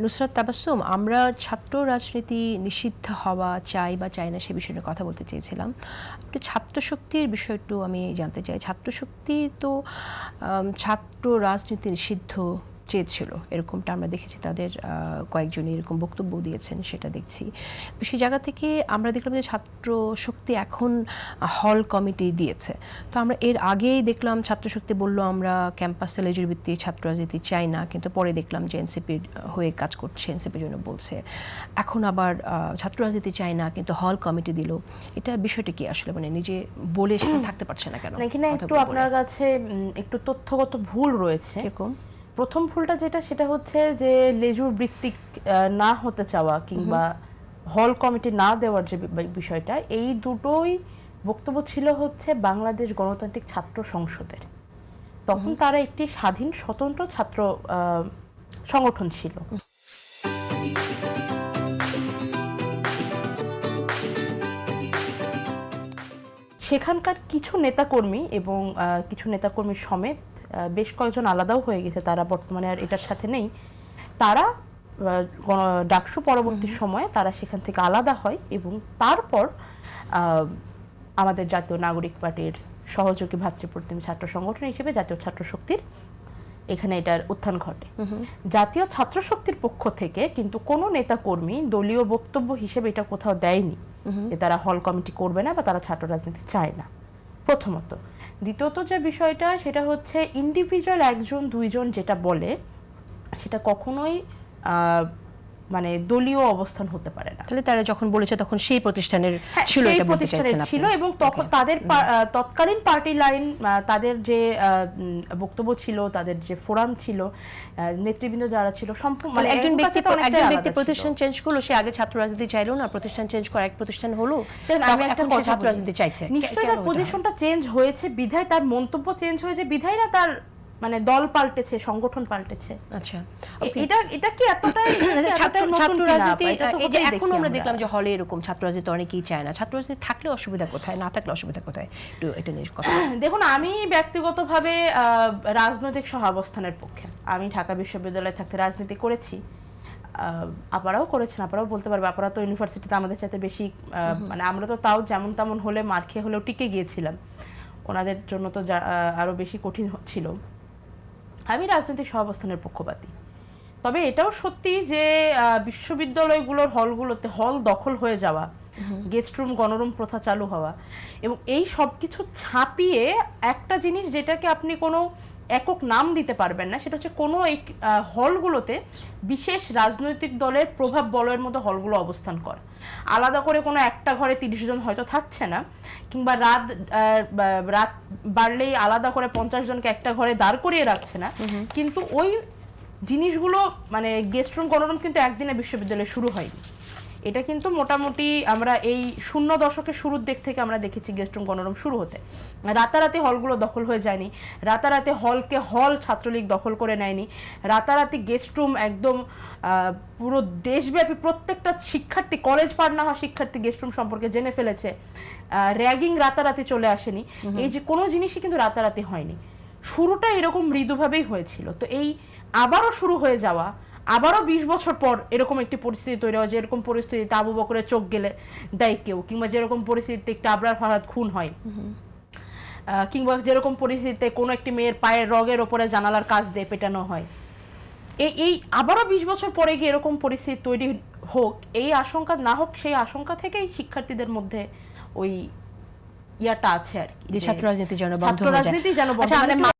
নুসরাত তাবাসসুম, আমরা ছাত্র রাজনীতি নিষিদ্ধ হওয়া চাই বা চাই না সে বিষয়ে নিয়ে কথা বলতে চেয়েছিলাম। একটু ছাত্র শক্তির বিষয় একটু আমি জানতে চাই। ছাত্র শক্তি তো ছাত্র রাজনীতি নিষিদ্ধ চেয়েছিল, এরকমটা আমরা দেখেছি, তাদের কয়েকজনই এরকম বক্তব্য দিয়েছেন, সেটা দেখছি। সেই জায়গা থেকে আমরা দেখলাম যে ছাত্র শক্তি এখন হল কমিটি দিয়েছে। তো আমরা এর আগেই দেখলাম ছাত্র শক্তি বলল আমরা ক্যাম্পাসে লেজুর ভিত্তিক ছাত্র রাজনীতি চাই না, কিন্তু পরে দেখলাম যে এনসিপির হয়ে কাজ করছে, এনসিপির জন্য বলছে। এখন আবার ছাত্র রাজনীতি চাই না কিন্তু হল কমিটি দিল। এটা বিষয়টা কি আসলে, মানে নিজে বলে সেখানে থাকতে পারছে না কেন? এখানে একটু আপনার কাছে একটু তথ্যগত ভুল রয়েছে। এরকম প্রথম ভুলটা সেটা হচ্ছে যে লেজুর ভিত্তিক না হতে চাওয়া কিংবা হল কমিটি না দেওয়ার যে বিষয়টা, এই দুটোই বক্তব্য ছিল হচ্ছে বাংলাদেশ গণতান্ত্রিক ছাত্র সংসদের। তখন তারা একটি স্বাধীন স্বতন্ত্র ছাত্র সংগঠন ছিল। সেখানকার কিছু নেতাকর্মী এবং কিছু নেতাকর্মী সমেত বেশ কয়েকজন আলাদাও হয়ে গেছে, তারা বর্তমানে আর এটার সাথে নেই। তারা ডাকসু পরবর্তী সময়ে তারা সেখান থেকে আলাদা হয় এবং তারপর আমাদের জাতীয় নাগরিক পার্টির সহযোগী ভাতৃপ্রতিম ছাত্র সংগঠন হিসেবে জাতীয় ছাত্র শক্তির এখানে এটার উত্থান ঘটে। জাতীয় ছাত্র শক্তির পক্ষ থেকে কিন্তু কোনো নেতাকর্মী দলীয় বক্তব্য হিসেবে এটা কোথাও দেয়নি যে তারা হল কমিটি করবে না বা তারা ছাত্র রাজনীতি চায় না, প্রথমত। দ্বিতীয়ত যে বিষয়টা সেটা হচ্ছে ইন্ডিভিজুয়াল একজন দুইজন যেটা বলে সেটা কখনোই মানে দলীয় অবস্থান হতে পারে না। তাহলে তারা যখন বলেছে তখন সেই প্রতিষ্ঠানের ছিল, এটা বলতে চাইছেন আপনি? ছিল, এবং তখন তাদের তৎকালীন পার্টি লাইন, তাদের যে বক্তব্য ছিল, তাদের যে ফোরাম ছিল, নেতৃবৃন্দ যারা ছিল সম্পূর্ণ মানে একজন ব্যক্তি প্রতিষ্ঠান চেঞ্জ করলো, সে আগে ছাত্র রাজনীতি চাইলো না, প্রতিষ্ঠান চেঞ্জ করে এক প্রতিষ্ঠান হলো, আমি একটা ছাত্র রাজনীতি চাইছে। নিশ্চয়ই তার পজিশনটা চেঞ্জ হয়েছে বিধায়, তার মন্তব্য চেঞ্জ হয়েছে বিধায় না তার মানে দল পাল্টেছে, সংগঠন পাল্টেছে। আচ্ছা, এটা কি এতটাই ছাত্র রাজনীতি? এই যে এখন আমরা দেখলাম যে হলে এরকম ছাত্র রাজনীতি অনেকেই চায় না। ছাত্র রাজনীতি থাকলে অসুবিধা কোথায়, না থাকলে অসুবিধা কোথায়, একটু এটা নিয়ে কথা। দেখুন, আমি ব্যক্তিগতভাবে রাজনৈতিক সহাবস্থানের পক্ষে। আমি ঢাকা বিশ্ববিদ্যালয়ে থাকতে রাজনীতি করেছি, আপনারাও করেছেন, আপনারাও বলতে পারবে, আপনারা তো ইউনিভার্সিটিতে আমাদের চাইতে বেশি, মানে আমরা তো তাও যেমন তেমন হলে মার খেয়ে হলেও টিকে গিয়েছিলাম, ওনাদের জন্য তো আরো বেশি কঠিন ছিল। আমি রাজনৈতিক সহাবস্থানের পক্ষপাতী। তবে এটাও সত্যি যে বিশ্ববিদ্যালয়গুলোর হলগুলোতে হল দখল হয়ে যাওয়া, গেস্ট রুম গণরুম প্রথা চালু হওয়া এবং এই সব কিছু ছাপিয়ে একটা জিনিস যেটাকে আপনি কোনো একক নাম দিতে পারবেন না, সেটা হচ্ছে কোনো এই হলগুলোতে বিশেষ রাজনৈতিক দলের প্রভাব বলয়ের মধ্যে হলগুলো অবস্থান করে। আলাদা করে কোনো একটা ঘরে 30 জন হয়তো থাকছে না, কিংবা রাত বাড়লেই আলাদা করে 50 জনকে একটা ঘরে দাঁড় করিয়ে রাখছে না, কিন্তু ওই জিনিসগুলো মানে গেস্ট রুম গণরুম কিন্তু একদিনে বিশ্ববিদ্যালয়ে শুরু হয়নি। এটা কিন্তু মোটামুটি আমরা এই 00 দশকের শুরুর দিক থেকে আমরা দেখেছি গেস্ট রুম গণরুম শুরু হতে। রাতারাতি হলগুলো দখল হয়ে যায়নি, রাতারাতি হলকে হল ছাত্রলীগ দখল করে নেয়নি, রাতারাতি গেস্ট রুম একদম পুরো দেশব্যাপী প্রত্যেকটা শিক্ষার্থী, কলেজ পার না হওয়া শিক্ষার্থী গেস্ট রুম সম্পর্কে জেনে ফেলেছে। র্যাগিং রাতারাতি চলে আসেনি, এই যে কোনো জিনিসই কিন্তু রাতারাতি হয়নি, শুরুটা এরকম মৃদুভাবেই হয়েছিল। তো এই আবারও শুরু হয়ে যাওয়া, আবারও 20 বছর পর এরকম একটি পরিস্থিতি তৈরি হয়, যেরকম পরিস্থিতিতে আবু বকরের চোখ গেলে দেয় কেউ, কিংবা যেরকম পরিস্থিতিতে একটা আবরার ফারহাদ খুন হয়, কিংবা যেরকম পরিস্থিতিতে কোনো একটি মেয়ের পায়ের রগের ওপরে জানালার কাচ দিয়ে পেটানো হয়, এই আবারও 20 বছর পরে গিয়ে এরকম পরিস্থিতি তৈরি হোক, এই আশঙ্কা না হোক, সেই আশঙ্কা থেকেই শিক্ষার্থীদের মধ্যে ওই ইয়াটা আছে আর কি, ছাত্র রাজনীতি যেন বন্ধ হয়ে যায়।